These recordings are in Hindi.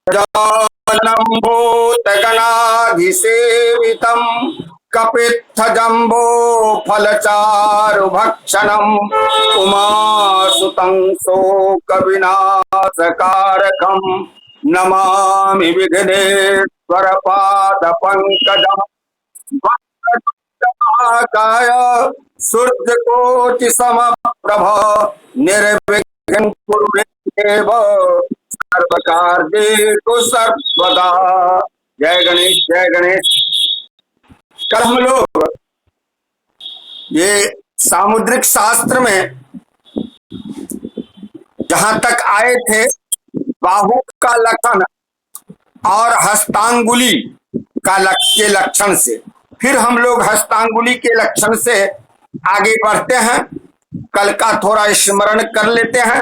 जानम भूतगणाधिसेवितं कपित्थजम्बो फलचारुभक्षणम् उमासुतं शोकविनाशकारकम् नमामि विघ्नेश्वरपादपङ्कजम् काय सूर्यकोटिसमप्रभ निर्विघ्नं कुरु मे देव सर्वकार्येषु सर्वदा। जय गणेश जय गणेश। कल हम लोग ये सामुद्रिक शास्त्र में जहां तक आए थे बाहु का लक्षण और हस्तांगुली के लक्षण से, फिर हम लोग हस्तांगुली के लक्षण से आगे बढ़ते हैं। कल का थोड़ा स्मरण कर लेते हैं।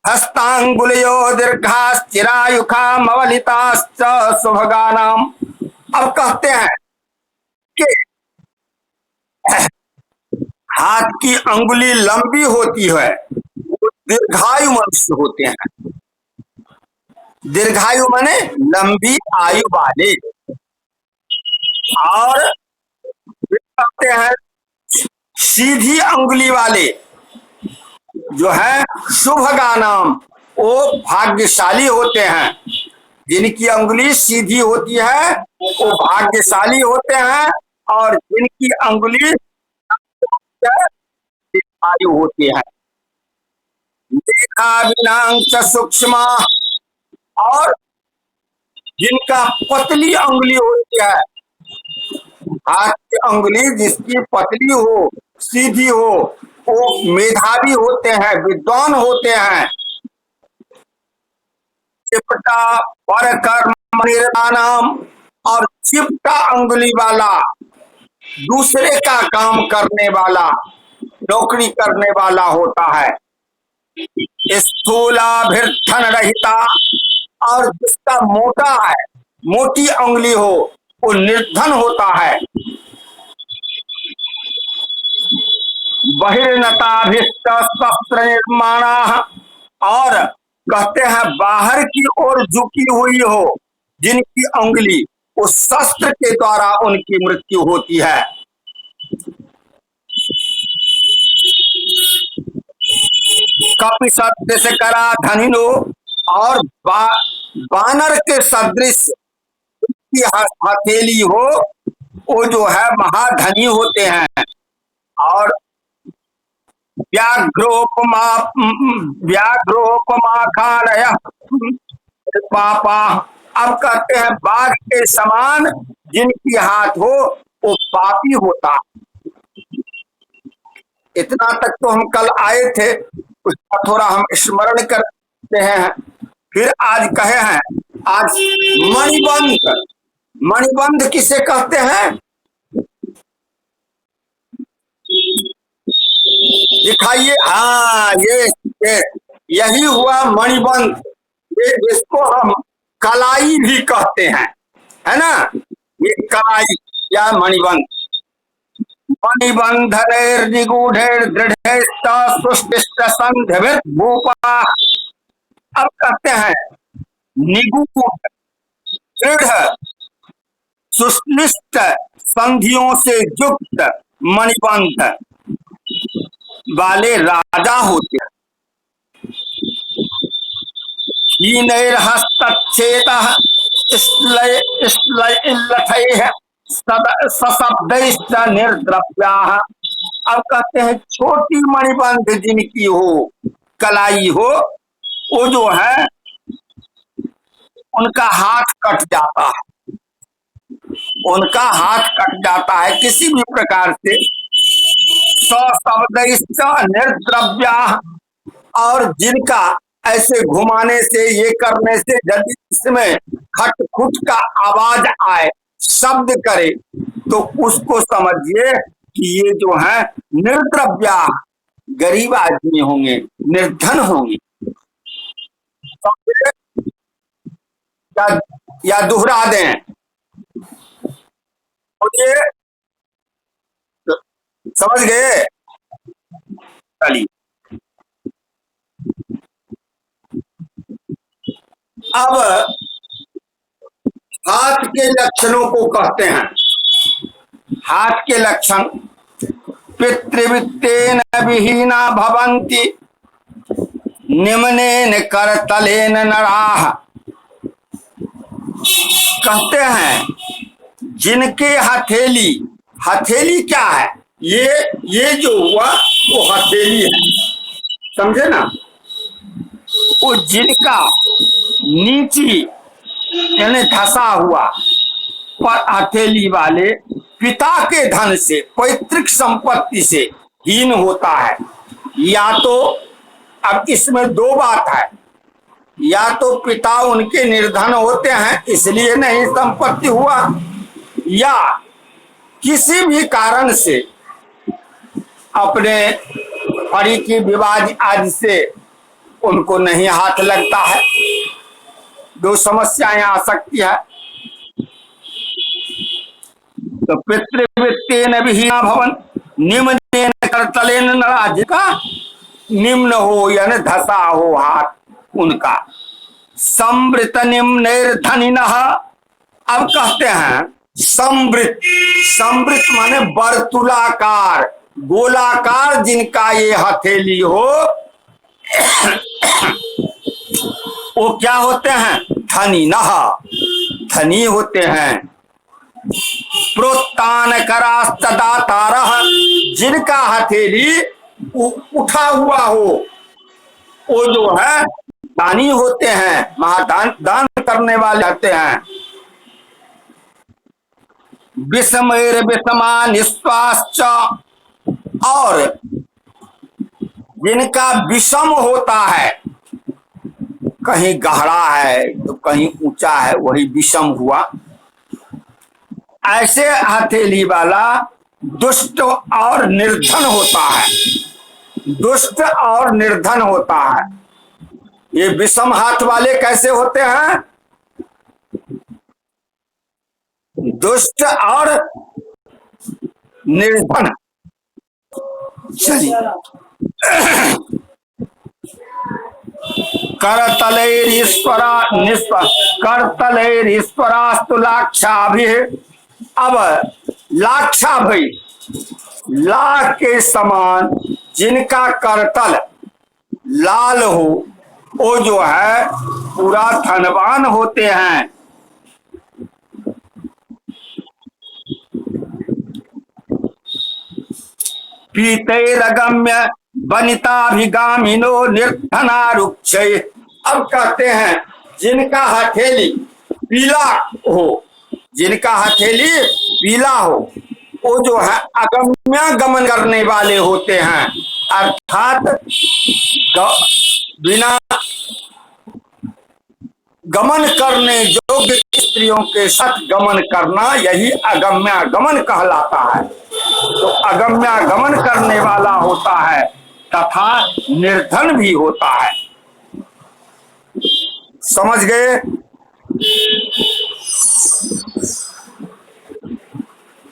हस्तांगुलियो दीर्घाश्चिरायुखा मवलिताश्च सुभगानाम। अब कहते हैं कि हाथ की अंगुली लंबी होती है, दीर्घायु मनुष्य होते हैं। दीर्घायु माने लंबी आयु वाले। और कहते हैं सीधी अंगुली वाले जो है शुभगानाम, वो भाग्यशाली होते हैं। जिनकी अंगुली सीधी होती है वो भाग्यशाली होते हैं, और जिनकी अंगुली आयु होती है। सूक्ष्म, और जिनका पतली अंगुली होती है, हाथ की अंगुली जिसकी पतली हो सीधी हो वो मेधावी होते हैं, विद्वान होते हैं। चिपटा पर कर्म निर्माणम, और चिपटा अंगुली वाला दूसरे का काम करने वाला, नौकरी करने वाला होता है। स्थूलाभिर्धन रहिता, और जिसका मोटा है, मोटी अंगुली हो, वो निर्धन होता है। बहिर्नताभिष्ट शस्त्र निर्माण, और कहते हैं बाहर की ओर झुकी हुई हो जिनकी अंगुली, उस शस्त्र के द्वारा उनकी मृत्यु होती है। कपि सदृश करा धनिनो, और बानर के सदृश की हथेली हो, वो जो है महाधनी होते हैं। और व्याघ्रोपमा खानय पापा। अब कहते हैं बाघ के समान जिनकी हाथ हो वो पापी होता। इतना तक तो हम कल आए थे, उसका थोड़ा हम स्मरण करते हैं। फिर आज कहे हैं, आज मणिबंध। मणिबंध किसे कहते हैं दिखाइए। हाँ, ये यही हुआ मणिबंध। ये इसको हम कलाई भी कहते हैं, है ना। ये कलाई या मणिबंध। भूपा। अब कहते हैं निगूढ़ दृढ़ सुश्लिष्ट संधियों से युक्त मणिबंध वाले राजा होते हैं। हस्तच्छेदः सशब्दैश्च निर्द्रव्याः। अब कहते हैं छोटी मणिबंध जिनकी हो, कलाई हो, वो जो है उनका हाथ कट जाता है। उनका हाथ कट जाता है किसी भी प्रकार से। सशब्दैश्च निर्द्रव्याः, और जिनका ऐसे घुमाने से, ये करने से यदि इसमें खट खुट का आवाज आए, शब्द करे, तो उसको समझिए कि ये जो है निर्द्रव्या, गरीब आदमी होंगे, निर्धन होंगे। या दोहरा दें, मुझे समझ गए। चलिए अब हाथ के लक्षणों को कहते हैं। हाथ के लक्षण पितृवित्तेन विहीना भवन्ति निम्नेन करतलेन नराः। कहते हैं जिनके हथेली, हथेली क्या है, ये जो हुआ वो हथेली है, समझे ना। वो जिनका नीची यानी धसा हुआ पर हथेली वाले पिता के धन से, पैतृक संपत्ति से हीन होता है। या तो अब इसमें दो बात है, या तो पिता उनके निर्धन होते हैं इसलिए नहीं संपत्ति हुआ, या किसी भी कारण से अपने परी की विवाद आदि से उनको नहीं हाथ लगता है। दो समस्याएं आ सकती है। तो पितृवित्तेन विहीना भवन निम्नेन करतलेन नराः, जिनका निम्न हो यानी धसा हो हाथ उनका। संवृत निम्नैर्धनिनः। अब कहते हैं संवृत, संवृत माने वर्तुलाकार, गोलाकार जिनका ये हथेली हो वो क्या होते हैं, धनिनः, धनी होते हैं। प्रोत्तान करास्तदातारः, जिनका हथेली उठा हुआ हो वो जो है दानी होते हैं, महादान दान करने वाले होते हैं। विषमैर विषमा निस्वाश्च, और जिनका विषम होता है, कहीं गहरा है तो कहीं ऊंचा है, वही विषम हुआ। ऐसे हथेली वाला दुष्ट और निर्धन होता है, दुष्ट और निर्धन होता है। ये विषम हाथ वाले कैसे होते हैं, दुष्ट और निर्धन। चलिए करतलैरीश्वरा करतलैरीश्वरास्तु लाक्षाभिः। अब लाक्षा भाई, लाख के समान जिनका करतल लाल हो वो जो है पूरा धनवान होते हैं। पीतैरगम्य वनिताभिगामिनो निर्धनारुक्षै। अब कहते हैं जिनका हथेली पीला हो, जिनका हथेली पीला हो वो जो है अगम्य गमन करने वाले होते हैं, अर्थात बिना गमन करने योग्य स्त्रियों के साथ गमन करना, यही अगम्य गमन कहलाता है। तो अगम्य गमन करने वाला होता है तथा निर्धन भी होता है। समझ गए?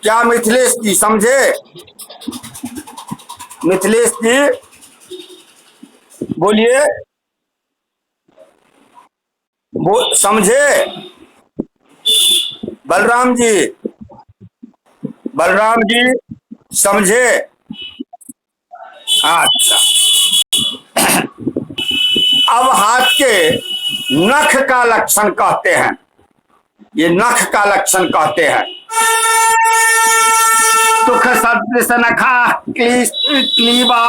क्या मिथिलेश जी समझे? मिथिलेश जी बोलिए, समझे? बलराम जी, बलराम जी समझे? अच्छा, अब हाथ के नख का लक्षण कहते हैं, ये नख का लक्षण कहते हैं। सुख सदृश नखा क्लीबा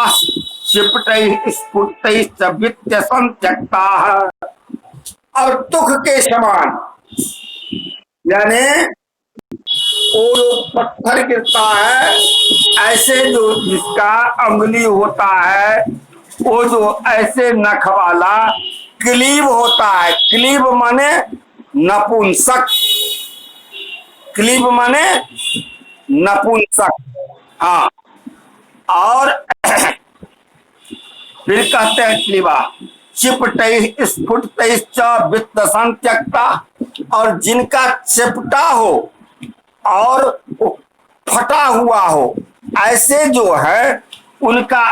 चिपटैः स्फुटैश्च वित्त संत्यक्ताः। और तुख के समान यानी वो पत्थर गिरता है ऐसे, जो जिसका अंगुली होता है वो जो ऐसे नख वाला क्लीब होता है। क्लीब माने नपुंसक, क्लीब माने नपुंसक। हाँ, और फिर कहते हैं क्लीबा चिपटैः स्फुटतैश्च वित्त संत्यक्ता। और जिनका चिपटा हो और फटा हुआ हो ऐसे जो है उनका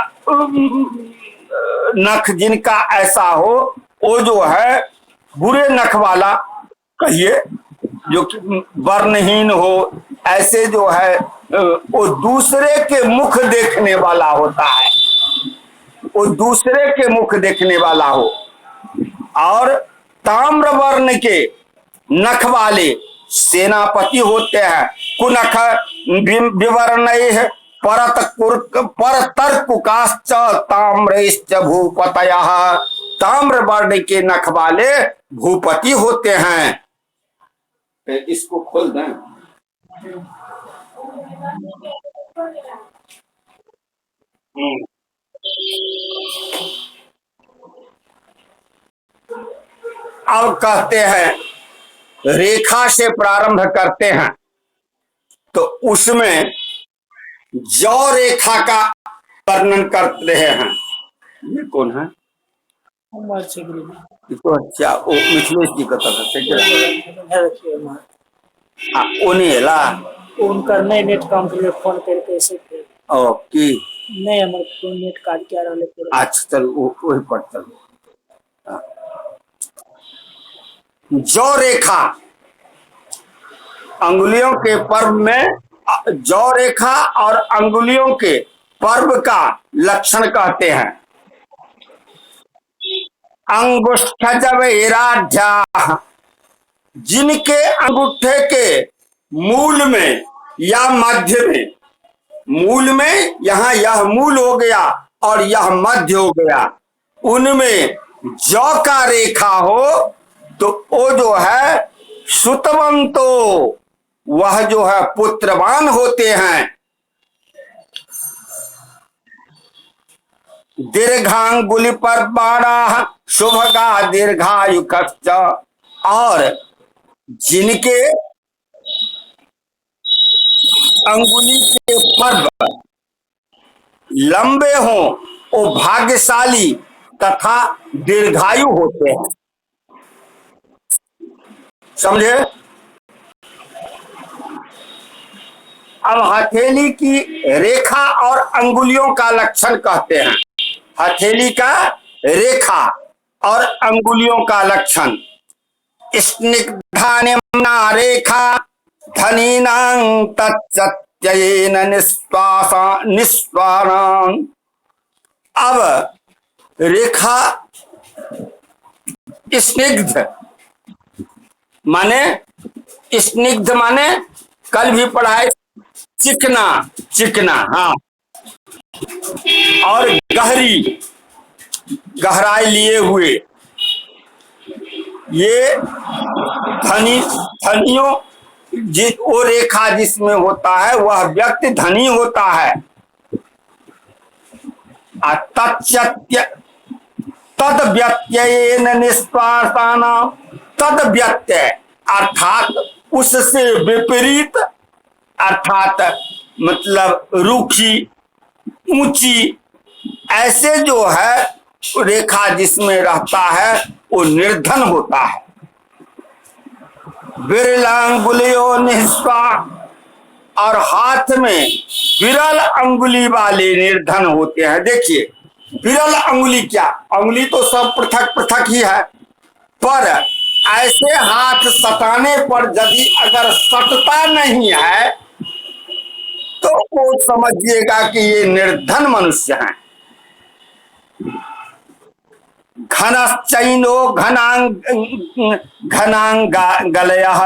नख जिनका ऐसा हो वो जो है बुरे नख वाला कहिए जो कि वर्णहीन हो, ऐसे जो है वो दूसरे के मुख देखने वाला होता है, वो दूसरे के मुख देखने वाला हो। और ताम्र वर्ण के नख वाले सेनापति होते हैं। कुनख विवर्ण परतर्कुकाश्च ताम्रश्च भूपतयः, ताम्र वर्ण के नख वाले भूपति होते हैं। इसको खोल दें। अब कहते हैं रेखा से प्रारंभ करते हैं, तो उसमें जौ रेखा का वर्णन कर रहे हैं। ये कौन है? इसको अच्छा वो मिथिलेश जी का उनका नए नेट काम के लिए फोन करके ऐसे थे ओके नहीं हमारे फोन नेट कार्ड क्या रहा। अच्छा चलो वही पर चलो। जौ रेखा अंगुलियों के पर्व में, जौ रेखा और अंगुलियों के पर्व का लक्षण कहते हैं। अंगुष्ठ जवेराढ्या, जिनके अंगूठे के मूल में या मध्य में, मूल में यहाँ यह मूल हो गया और यह मध्य हो गया, उनमें जौ का रेखा हो तो वो जो है सुतवंतो, वह जो है पुत्रवान होते हैं। दीर्घांगुली पर बाड़ा शुभगा दीर्घायु, और जिनके अंगुली के पर्व लंबे हों वो भाग्यशाली तथा दीर्घायु होते हैं। समझे? अब हथेली की रेखा और अंगुलियों का लक्षण कहते हैं। हथेली का रेखा और अंगुलियों का लक्षण। स्निग्धा निम्ना रेखा धनीनां तच्चत्ययेन निस्वासां। अब रेखा स्निग्ध माने, स्निग्ध माने कल भी पढ़ाए चिकना, चिकना, हाँ, और गहरी, गहराई लिए हुए। ये धनियों वो रेखा जिसमें होता है वह व्यक्ति धनी होता है। तद व्यत्ययेन निस्वासाना, तद व्यत्यय अर्थात उससे विपरीत, अर्थात मतलब रूखी, ऊंची, ऐसे जो है रेखा जिसमें रहता है वो निर्धन होता है। विरलांगुलियों निस्वा, और हाथ में विरल अंगुली वाले निर्धन होते हैं। देखिए विरल अंगुली, क्या अंगुली तो सब पृथक पृथक ही है, पर ऐसे हाथ सटाने पर यदि अगर सटता नहीं है तो वो समझिएगा कि ये निर्धन मनुष्य हैं। घनश्चैनो घनांगलयः,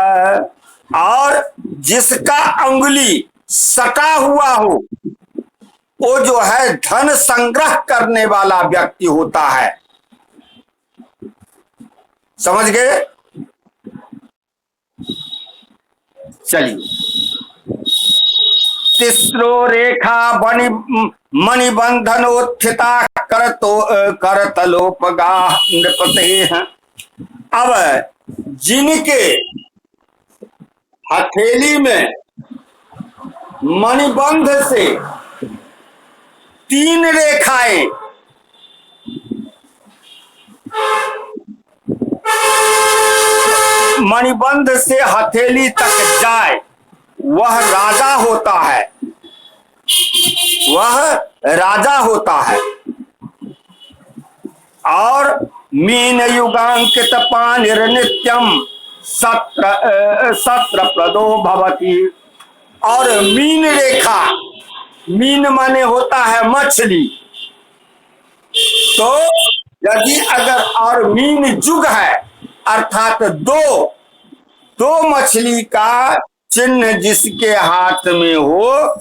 और जिसका अंगुली सटा हुआ हो वो जो है धन संग्रह करने वाला व्यक्ति होता है। समझ गए? चलिए, तिस्रो रेखा मणिबंधनोत्थिता करतलोपगा नृपते। अब जिनके हथेली में मणिबंध से 3 रेखाएं मणिबंध से हथेली तक जाए वह राजा होता है, वह राजा होता है। और मीन युगांकित पानिर्नित्यम सत्र प्रदो भवती। और मीन रेखा, मीन माने होता है मछली, तो यदि अगर और मीन जुग है अर्थात दो दो मछली का चिन्ह जिसके हाथ में हो,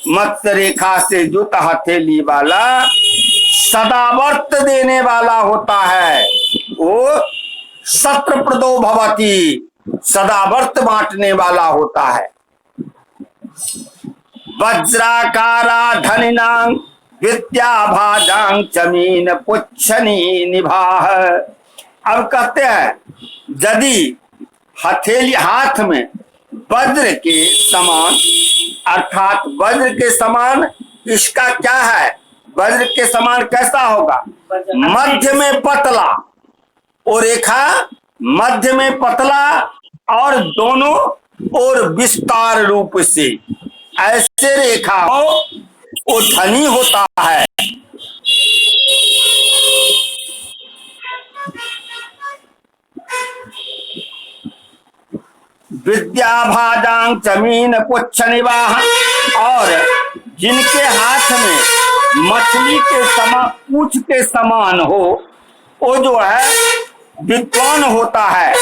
मत्स्य रेखा से जुत हथेली वाला, सदावर्त देने वाला होता है, वो सत्र प्रदो भवती, सदावर्त बांटने वाला होता है। वज्राकारा धनिनां विद्याभाजां चमीन पुच्छनी निभाह। अब कहते हैं यदि हथेली हाथ में वज्र के समान, अर्थात वज्र के समान इसका क्या है, वज्र के समान कैसा होगा, मध्य में पतला, और रेखा मध्य में पतला और दोनों और विस्तार रूप से, ऐसे रेखा हो वो धनी होता है। विद्याभाजां जमीन पुच्छ निवाह। और जिनके हाथ में मछली के समान, पूंछ के समान हो, वो जो है विद्वान होता है।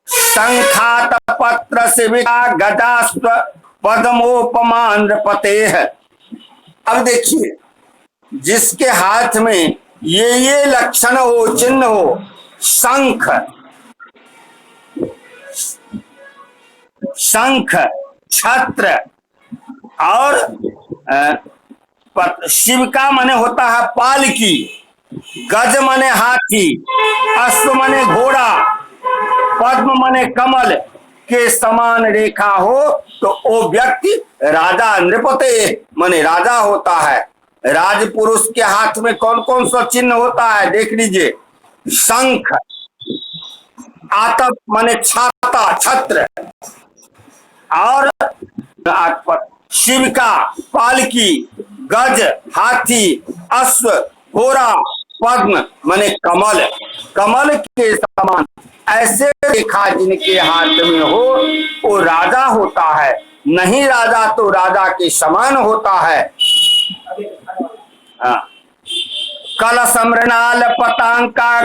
शंखात पत्र से गजास्व पद्मोपमान नृपते है। अब देखिए जिसके हाथ में ये लक्षण हो, चिन्ह हो, शंख, शंख, छत्र और शिव का माने होता है पालकी, गज माने हाथी, अश्व माने घोड़ा, पद्म माने कमल के समान रेखा हो तो वो व्यक्ति राजा, नृपते माने राजा होता है। राजपुरुष के हाथ में कौन कौन सा चिन्ह होता है देख लीजिए, शंख, आतप माने छाता, छत्र, और शिव का पालकी, गज हाथी, अश्व घोड़ा, पद्म माने कमल, कमल के समान ऐसे रेखा जिनके हाथ में हो वो राजा होता है। नहीं राजा तो राजा के समान होता है। कलश मृणाल पतांका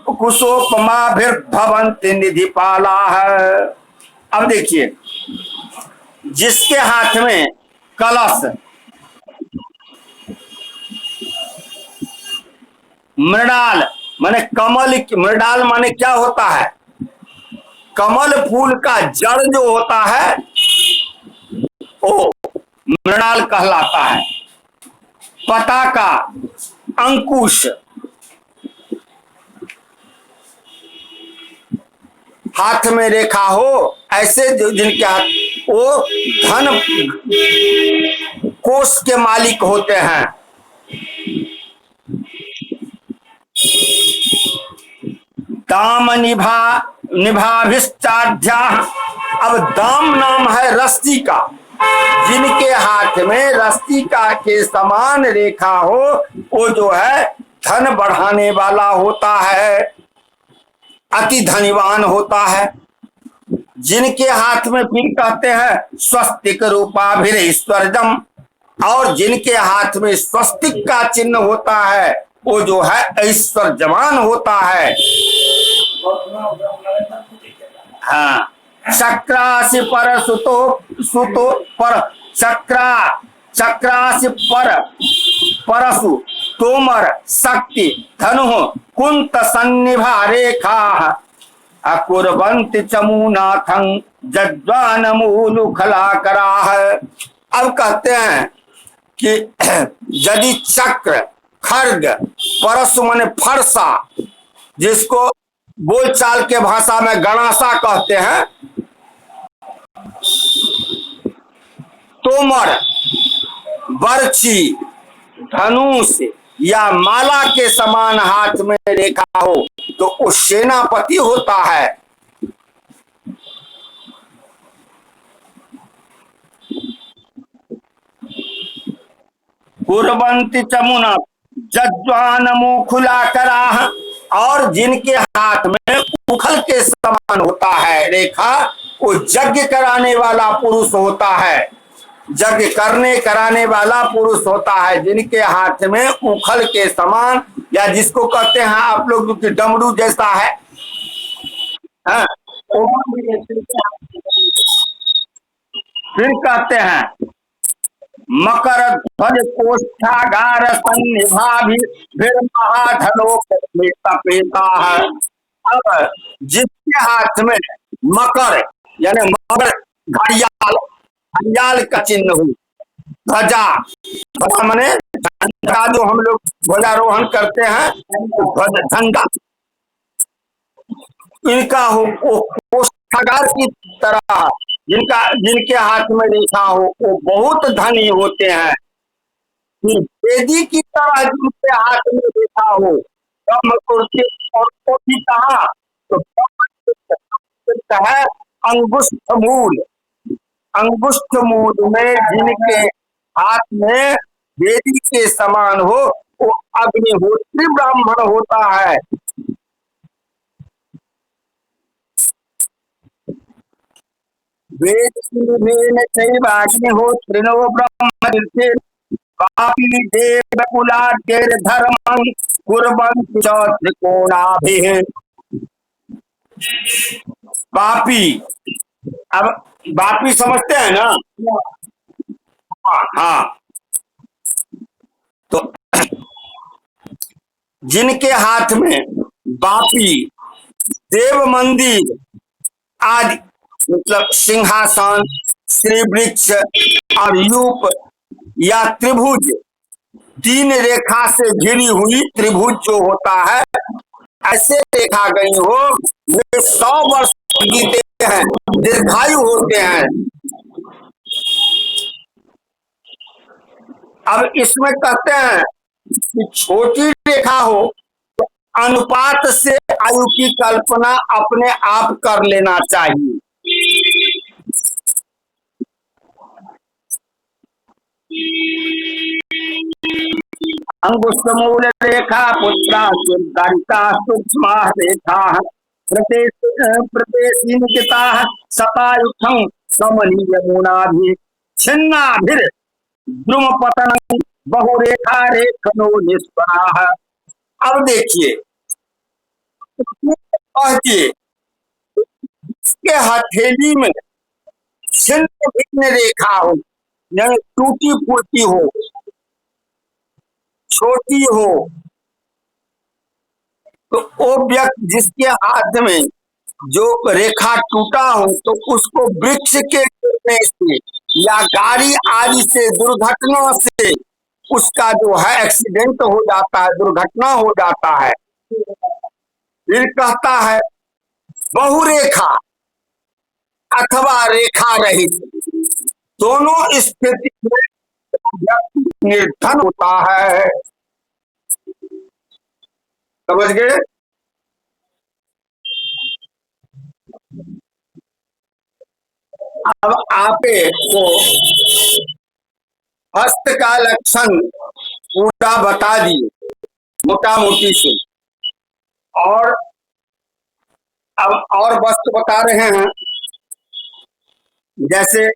कुशोपमाभिर्भवन्ति निधिपाला है। अब देखिए जिसके हाथ में कलश, मृणाल माने कमल, मृणाल माने क्या होता है, कमल फूल का जड़ जो होता है वो मृणाल कहलाता है। पताका, अंकुश, हाथ में रेखा हो ऐसे जिनके हाथ, वो धन कोष के मालिक होते हैं। दाम निभाभिश्चाध्या। अब दाम नाम है रस्सी का, जिनके हाथ में रस्सी का के समान रेखा हो वो जो है धन बढ़ाने वाला होता है, अति धनवान होता है। जिनके हाथ में फिर कहते हैं स्वस्तिक रूपाभिरेश्वर्जम, और जिनके हाथ में स्वस्तिक का चिन्ह होता है वो जो है ऐश्वर्यवान होता है। हाँ, चक्रासि पर सुतो पर चक्रासि पर परसु तोमर शक्ति धनु कुंत सन्निभा रेखा अकुर्वन्ति चमूनाथं जज्वान मूलु खलाकराह। अब कहते हैं कि यदि चक्र, खड्ग, परशु माने फरसा, जिसको बोलचाल के भाषा में गणासा कहते हैं, तोमर, बर्छी, धनुष या माला के समान हाथ में रेखा हो तो वो सेनापति होता है। कुर्वन्ति चमुना, जज्वान मुंह खुला कराह, और जिनके हाथ में उखल के समान होता है रेखा, वो यज्ञ कराने वाला पुरुष होता है, यज्ञ करने कराने वाला पुरुष होता है, जिनके हाथ में उखल के समान, या जिसको कहते हैं आप लोग कि डमरू जैसा है, हाँ? फिर कहते हैं मकर ध्वज कोष्ठागार महाधनोपेता है। अब जिसके हाथ में मकर यानी मकर घड़ियाल, घड़ियाल का चिन्ह हो, ध्वजा, ध्वजा माने झंडा, जो हम लोग ध्वजारोहण करते हैं, ध्वज झंडा इनका हो, कोष्ठागार की तरह जिनके हाथ में रेखा हो, वो बहुत धनी होते हैं। वेदी की तरह जिनके हाथ में रेखा हो, कम कुर्सी और कोठी कहा तो है अंगुष्ठ मूल, अंगुष्ठ मूल में जिनके हाथ में वेदी के समान हो, वो अग्निहोत्री ब्राह्मण होता है। चैवाग्निहोत्रिणो ब्रह्मतीर्थे पापी देवकुलाद्यैर्धर्मं कुर्वन्ति च त्रिकोणाभिः। पापी, अब बापी समझते हैं ना? हाँ, तो जिनके हाथ में बापी देव मंदिर आदि मतलब सिंहासन, श्री वृक्ष और यूप या त्रिभुज, तीन रेखा से घिरी हुई त्रिभुज जो होता है, ऐसे रेखा गई हो, वे 100 वर्ष जीते हैं, दीर्घायु होते हैं। अब इसमें कहते हैं कि छोटी रेखा हो तो अनुपात से आयु की कल्पना अपने आप कर लेना चाहिए। अंगुष्ठमूल रेखा पुत्रा सुधारिता सूक्ष्म रेखा प्रदेशिता सतायुथं समनीय मुनाभि छिन्नाभिर द्रुम पतन बहुरेखा रेखनो निष्पन्नाः। अब देखिए इसके हथेली में छिन्न भिन्न रेखा हो, यानी टूटी फूटी हो, छोटी हो, तो वो व्यक्ति जिसके हाथ में जो रेखा टूटा हो, तो उसको वृक्ष के गिरने से या गाड़ी आदि से, दुर्घटना से उसका जो है एक्सीडेंट हो जाता है, दुर्घटना हो जाता है। फिर कहता है बहुरेखा अथवा रेखा रहित, दोनों स्थिति में निर्धन होता है। समझ गए? अब आपको हस्त का लक्षण पूरा बता दिए मोटा मोटी से, और अब और वस्तु बता रहे हैं, जैसे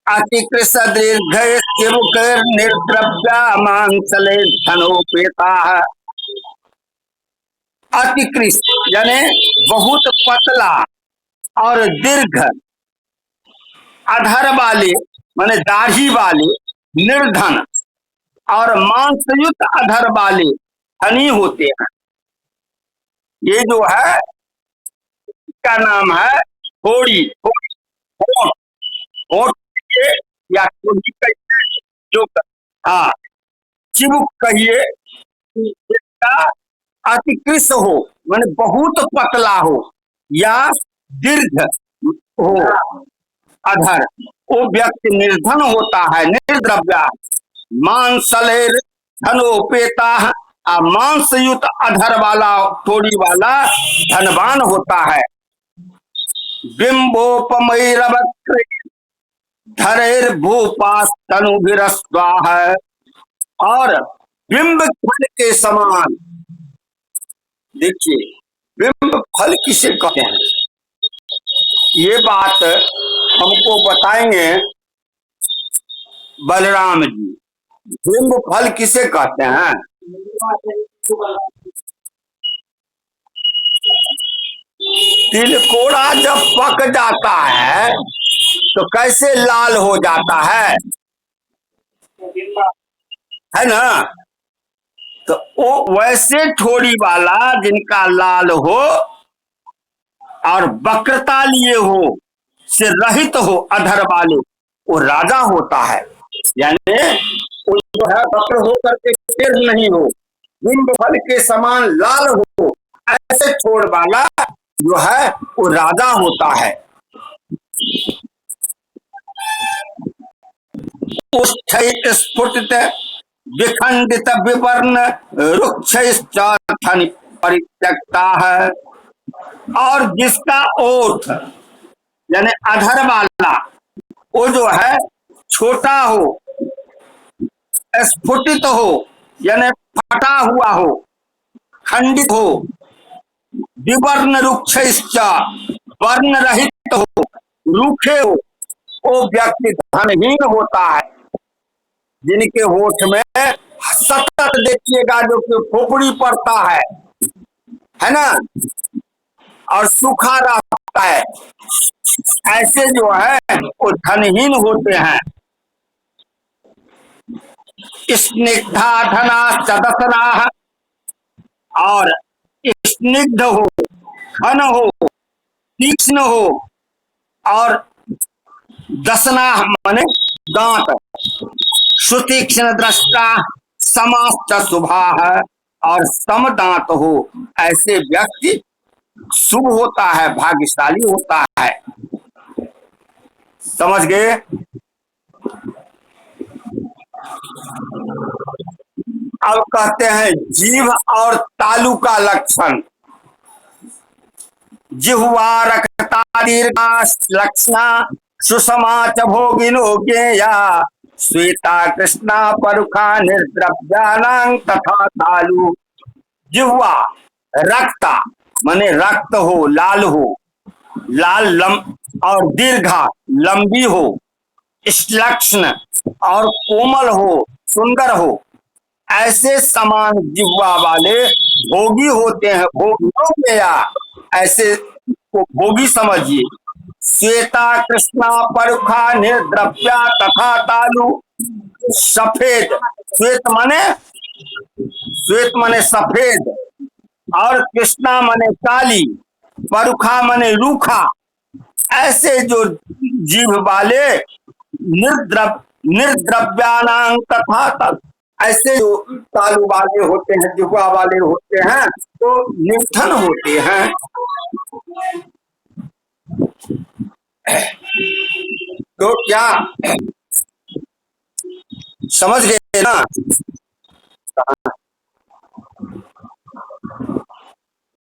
अतिकृष दीर्घ निर्द्रव्या मांसले धनोपेता। अतिकृष यानी बहुत पतला और दीर्घ, अधर वाले माने दाढ़ी वाले निर्धन, और मांसयुक्त अधर वाले धनी होते हैं। ये जो है इसका नाम है होड़ी, होठ या जो हाँ चिबुक कहिए, इसका अतिकृष्ण हो माने बहुत पतला हो या दीर्घ हो अधर, वो व्यक्ति निर्धन होता है। निर्द्रव्या मांसलेर धनोपेता, मांसयुक्त अधर वाला थोड़ी वाला धनवान होता है। बिंबोपमयी धरेर भूपास तनुभिरस्वाह, और बिंब फल के समान। देखिए, बिंब फल किसे कहते हैं, ये बात हमको बताएंगे बलराम जी। बिंब फल किसे कहते हैं? तिलकोड़ा जब पक जाता है तो कैसे लाल हो जाता है ना? तो वो वैसे ठोड़ी वाला जिनका लाल हो और वक्रता लिए हो, से रहित हो, अधर वाले, वो राजा होता है। यानी वो जो है वक्र हो करके टेढ़ नहीं हो, बिंब फल के समान लाल हो, ऐसे छोड़ वाला जो है वो राजा होता है। स्फुटित विखंडित विवर्ण रुक्ष परित्यक्ता है, और जिसका ओठ यानी अधर वाला वो जो है छोटा हो, स्फुटित हो यानी फटा हुआ हो, खंडित हो, विवर्ण रुक्ष वर्ण रहित हो, रूखे हो, वो व्यक्ति धनहीन होता है। जिनके होठ में सतत देखिएगा जो कि खोपड़ी पड़ता है ना, और सूखा रहता है, ऐसे जो है वो धनहीन होते हैं। स्निग्धा धना सदसना, और स्निग्ध हो, घन हो, तीक्ष्ण हो, और दसना माने दांत, सुतीक्ष्ण दृष्टा, समास्त शुभा है, और सम दांत हो, ऐसे व्यक्ति शुभ होता है, भाग्यशाली होता है। समझ गए? अब कहते हैं जीभ और तालु का लक्षण। जिह्वा रक्ता दीर्घा लक्षणा, सुषमा च भोगिनो ज्ञेया, श्वेता कृष्णा परुखा निर्द्रव्यानां तथा तालु। जिह्वा रक्ता माने रक्त हो, लाल हो, लाल और दीर्घा लंबी हो, श्लक्ष्ण और कोमल हो, सुंदर हो, ऐसे समान जिह्वा वाले भोगी होते हैं। भोगियों के या ऐसे को भोगी समझिए। श्वेता कृष्णा परुखा निर्द्रव्या तथा तालु। सफेद, श्वेत माने सफेद, और कृष्णा माने काली, परुखा माने रूखा, ऐसे जो जीभ वाले निर्द्रव्यानां तथा ऐसे जो तालु वाले होते हैं, जिह्वा वाले होते हैं, तो निर्धन होते हैं। तो क्या समझ गए ना?